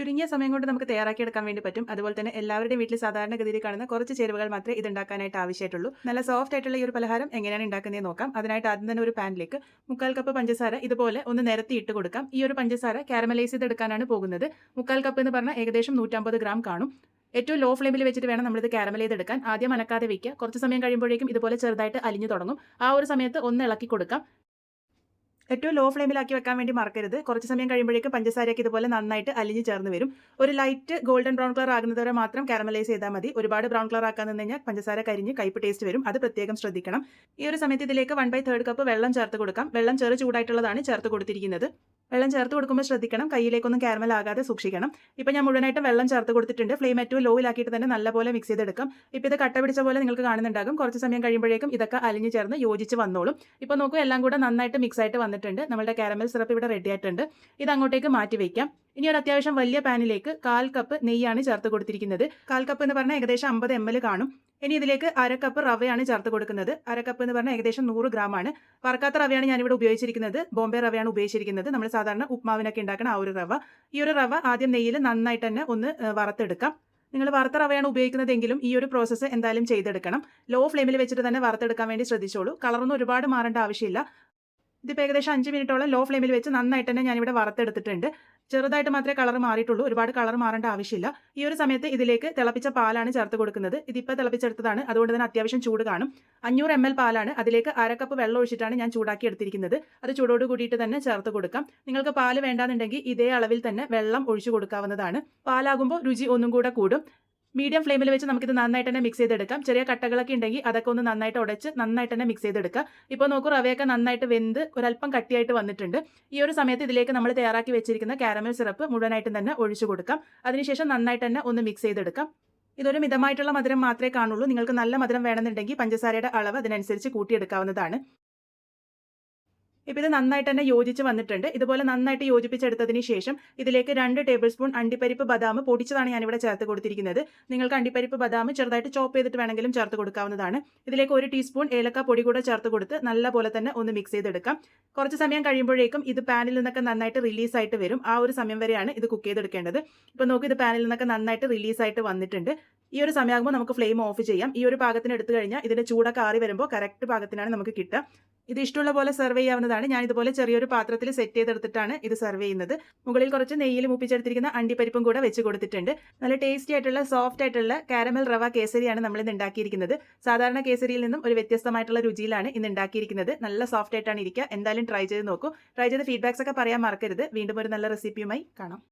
ചുരുങ്ങിയ സമയം കൊണ്ട് നമുക്ക് തയ്യാറാക്കിയെടുക്കാൻ വേണ്ടി പറ്റും. അതുപോലെ തന്നെ എല്ലാവരുടെയും വീട്ടിൽ സാധാരണഗതിയിൽ കാണുന്ന കുറച്ച് ചേരുവകൾ മാത്രമേ ഇത് ഉണ്ടാക്കാനായിട്ട് ആവശ്യമായിട്ടുള്ളൂ. നല്ല സോഫ്റ്റ് ആയിട്ടുള്ള ഈ ഒരു പലഹാരം എങ്ങനെയാണ് ഉണ്ടാക്കുന്നതെന്ന് നോക്കാം. അതിനായിട്ട് ആദ്യം തന്നെ ഒരു പാനിലേക്ക് 1/4 കപ്പ് പഞ്ചസാര ഇതുപോലെ ഒന്ന് നിരത്തി ഇട്ട് കൊടുക്കാം. ഈ ഒരു പഞ്ചസാര കാരമലൈസ് ചെയ്തെടുക്കാനാണ് പോകുന്നത്. 1/4 കപ്പ് എന്ന് പറഞ്ഞാൽ ഏകദേശം 150 ഗ്രാം കാണും. ഏറ്റവും ലോ ഫ്ലെയിമിൽ വെച്ചിട്ട് വേണം നമ്മളിത് കാരമൽ ചെയ്തെടുക്കാൻ. ആദ്യം അനക്കാതെ വയ്ക്കുക. കുറച്ച് സമയം കഴിയുമ്പോഴേക്കും ഇതുപോലെ ചെറുതായിട്ട് അലിഞ്ഞു തുടങ്ങും. ആ ഒരു സമയത്ത് ഒന്ന് ഇളക്കി കൊടുക്കാം. ഏറ്റവും ലോ ഫ്ലെയിമിലാക്കി വെക്കാൻ വേണ്ടി മറക്കരുത്. കുറച്ച് സമയം കഴിയുമ്പോഴേക്കും പഞ്ചസാരയൊക്കെ ഇതുപോലെ നന്നായിട്ട് അലിഞ്ഞ് ചേർന്ന് വരും. ഒരു ലൈറ്റ് ഗോൾഡൻ ബ്രൗൺ കളർ ആകുന്നതുവരെ മാത്രം കാരമലൈസ് ചെയ്താൽ മതി. ഒരുപാട് ബ്രൗൺ കളർ ആക്കാൻ നിന്ന് കഴിഞ്ഞാൽ പഞ്ചസാര കരിഞ്ഞ് കയ്പ് ടേസ്റ്റ് വരും. അത് പ്രത്യേകം ശ്രദ്ധിക്കണം. ഈ ഒരു സമയത്ത് ഇതിലേക്ക് 1/3 കപ്പ് വെള്ളം ചേർത്ത് കൊടുക്കാം. വെള്ളം ചെറു ചൂടായിട്ടുള്ളതാണ് ചേർത്ത് കൊടുത്തിരിക്കുന്നത്. വെള്ളം ചേർത്ത് കൊടുക്കുമ്പോൾ ശ്രദ്ധിക്കണം, കയ്യിലേക്കൊന്നും കാരമൽ ആകാതെ സൂക്ഷിക്കണം. ഇപ്പം ഞാൻ മുഴുവനായിട്ട് വെള്ളം ചേർത്ത് കൊടുത്തിട്ടുണ്ട്. ഫ്ലെയിം ഏറ്റവും ലോയിലാക്കിയിട്ട് തന്നെ നല്ലപോലെ മിക്സ് ചെയ്തെടുക്കാം. ഇപ്പോൾ ഇത് കട്ട പിടിച്ച പോലെ നിങ്ങൾക്ക് കാണുന്നുണ്ടാകും. കുറച്ച് സമയം കഴിയുമ്പോഴേക്കും ഇതൊക്കെ അലിഞ്ഞ് ചേർന്ന് യോജിച്ച് വന്നോളും. ഇപ്പോൾ നോക്കൂ, എല്ലാം കൂടെ നന്നായിട്ട് മിക്സ് ആയിട്ട് വന്നിട്ടുണ്ട്. നമ്മുടെ കാരമൽ സിറപ്പ് ഇവിടെ റെഡി ആയിട്ടുണ്ട്. ഇത് അങ്ങോട്ടേക്ക് മാറ്റി വയ്ക്കാം. ഇനി ഒരു അത്യാവശ്യം വലിയ പാനിലേക്ക് 1/4 കപ്പ് നെയ്യാണ് ചേർത്ത് കൊടുത്തിരിക്കുന്നത്. 1/4 കപ്പ് എന്ന് പറഞ്ഞാൽ ഏകദേശം 50 ml കാണും. ഇനി ഇതിലേക്ക് 1/2 കപ്പ് റവയാണ് ചേർത്ത് കൊടുക്കുന്നത്. 1/2 കപ്പ് എന്ന് പറഞ്ഞാൽ ഏകദേശം 100 ഗ്രാം ആണ്. വറുക്കാത്ത റവയാണ് ഞാനിവിടെ ഉപയോഗിച്ചിരിക്കുന്നത്. ബോംബെ റവയാണ് ഉപയോഗിച്ചിരിക്കുന്നത്. നമ്മൾ സാധാരണ ഉപ്മാവിനൊക്കെ ഉണ്ടാക്കുന്ന ആ ഒരു റവ. ഈ ഒരു റവ ആദ്യം നെയ്യിൽ നന്നായിട്ട് തന്നെ ഒന്ന് വറുത്തെടുക്കാം. നിങ്ങൾ വറുത്ത റവയാണ് ഉപയോഗിക്കുന്നതെങ്കിലും ഈ ഒരു പ്രോസസ്സ് എന്തായാലും ചെയ്തെടുക്കണം. ലോ ഫ്ലെയിമിൽ വെച്ചിട്ട് തന്നെ വറുത്തെടുക്കാൻ വേണ്ടി ശ്രദ്ധിച്ചോളൂ. കളറൊന്നും ഒരുപാട് മാറേണ്ട ആവശ്യമില്ല. ഇതിപ്പോൾ ഏകദേശം 5 മിനിറ്റോളം ലോ ഫ്ലെയിമിൽ വെച്ച് നന്നായിട്ട് തന്നെ ഞാനിവിടെ വറുത്തെടുത്തിട്ടുണ്ട്. ചെറുതായിട്ട് മാത്രമേ കളർ മാറിയിട്ടുള്ളൂ. ഒരുപാട് കളർ മാറേണ്ട ആവശ്യമില്ല. ഈ ഒരു സമയത്ത് ഇതിലേക്ക് തിളപ്പിച്ച പാലാണ് ചേർത്ത് കൊടുക്കുന്നത്. ഇതിപ്പോൾ തിളപ്പിച്ചെടുത്തതാണ്, അതുകൊണ്ട് തന്നെ അത്യാവശ്യം ചൂട് കാണും. 500 ml പാലാണ്. അതിലേക്ക് 1/2 കപ്പ് വെള്ളം ഒഴിച്ചിട്ടാണ് ഞാൻ ചൂടാക്കി എടുത്തിരിക്കുന്നത്. അത് ചൂടോട് കൂടിയിട്ട് തന്നെ ചേർത്ത് കൊടുക്കാം. നിങ്ങൾക്ക് പാല് വേണ്ടാന്നുണ്ടെങ്കിൽ ഇതേ അളവിൽ തന്നെ വെള്ളം ഒഴിച്ചു കൊടുക്കാവുന്നതാണ്. പാലാകുമ്പോൾ രുചി ഒന്നും കൂടെ കൂടും. മീഡിയം ഫ്ലെയിമിൽ വെച്ച് നമുക്കിത് നന്നായിട്ട് തന്നെ മിക്സ് ചെയ്തെടുക്കാം. ചെറിയ കട്ടകളൊക്കെ ഉണ്ടെങ്കിൽ അതൊക്കെ ഒന്ന് നന്നായിട്ട് ഉടച്ച് നന്നായിട്ട് തന്നെ മിക്സ് ചെയ്തെടുക്കുക. ഇപ്പോൾ നോക്കൂ, റവയൊക്കെ നന്നായിട്ട് വെന്ത് ഒരല്പം കട്ടിയായിട്ട് വന്നിട്ടുണ്ട്. ഈ ഒരു സമയത്ത് ഇതിലേക്ക് നമ്മൾ തയ്യാറാക്കി വെച്ചിരിക്കുന്ന കാരമൽ സിറപ്പ് മുഴുവനായിട്ടും തന്നെ ഒഴിച്ചു കൊടുക്കാം. അതിനുശേഷം നന്നായിട്ട് തന്നെ ഒന്ന് മിക്സ് ചെയ്തെടുക്കാം. ഇതൊരു മിതമായിട്ടുള്ള മധുരം മാത്രമേ കാണുള്ളൂ. നിങ്ങൾക്ക് നല്ല മധുരം വേണമെന്നുണ്ടെങ്കിൽ പഞ്ചസാരയുടെ അളവ് അതിനനുസരിച്ച് കൂട്ടിയെടുക്കാവുന്നതാണ്. ഇപ്പോൾ ഇത് നന്നായിട്ട് തന്നെ യോജിച്ച് വന്നിട്ടുണ്ട്. ഇതുപോലെ നന്നായിട്ട് യോജിപ്പിച്ചെടുത്തതിന് ശേഷം ഇതിലേക്ക് 2 ടേബിൾ സ്പൂൺ അണ്ടിപ്പരിപ്പ് ബദാം പൊടിച്ചതാണ് ഞാനിവിടെ ചേർത്ത് കൊടുത്തിരിക്കുന്നത്. നിങ്ങൾക്ക് അണ്ടിപ്പരിപ്പ് ബദാം ചെറുതായിട്ട് ചോപ്പ് ചെയ്തിട്ട് വേണമെങ്കിലും ചേർത്ത് കൊടുക്കാവുന്നതാണ്. ഇതിലേക്ക് 1 ടീസ്പൂൺ ഏലക്ക പൊടി കൂടെ ചേർത്ത് കൊടുത്ത് നല്ലപോലെ തന്നെ ഒന്ന് മിക്സ് ചെയ്തെടുക്കാം. കുറച്ച് സമയം കഴിയുമ്പോഴേക്കും ഇത് പാനിൽ നിന്നൊക്കെ നന്നായിട്ട് റിലീസായിട്ട് വരും. ആ ഒരു സമയം വരെയാണ് ഇത് കുക്ക് ചെയ്തെടുക്കേണ്ടത്. ഇപ്പോൾ നോക്കൂ, ഇത് പാനിൽ നിന്നൊക്കെ നന്നായിട്ട് റിലീസായിട്ട് വന്നിട്ടുണ്ട്. ഈ ഒരു സമയമാകുമ്പോൾ നമുക്ക് ഫ്ലെയിം ഓഫ് ചെയ്യാം. ഈ ഒരു പാകത്തിന് എടുത്തു കഴിഞ്ഞാൽ ഇതിൻ്റെ ചൂടൊക്കെ ആറി വരുമ്പോൾ കറക്റ്റ് പാകത്തിനാണ് നമുക്ക് കിട്ടുക. ഇത് ഇഷ്ടമുള്ള പോലെ സെർവ് ചെയ്യാവുന്നതാണ്. ഞാൻ ഇതുപോലെ ചെറിയൊരു പാത്രത്തിൽ സെറ്റ് ചെയ്തെടുത്തിട്ടാണ് ഇത് സെർവ് ചെയ്യുന്നത്. മുകളിൽ കുറച്ച് നെയ്യിൽ മൂപ്പിച്ചെടുത്തിരിക്കുന്ന അണ്ടിപ്പരിപ്പും കൂടെ വെച്ച് കൊടുത്തിട്ടുണ്ട്. നല്ല ടേസ്റ്റി ആയിട്ടുള്ള സോഫ്റ്റ് ആയിട്ടുള്ള കാരമൽ റവ കേസരിയാണ് നമ്മൾ ഇന്ന് ഉണ്ടാക്കിയിരിക്കുന്നത്. സാധാരണ കേസരിയിൽ നിന്നും ഒരു വ്യത്യസ്തമായിട്ടുള്ള രുചിയിലാണ് ഇന്ന് ഉണ്ടാക്കിയിരിക്കുന്നത്. നല്ല സോഫ്റ്റ് ആയിട്ടാണ് ഇരിക്കുക. എന്തായാലും ട്രൈ ചെയ്ത് നോക്കൂ. ട്രൈ ചെയ്ത് ഫീഡ്ബാക്സ് ഒക്കെ പറയാൻ മറക്കരുത്. വീണ്ടും ഒരു നല്ല റെസിപ്പിയുമായി കാണാം.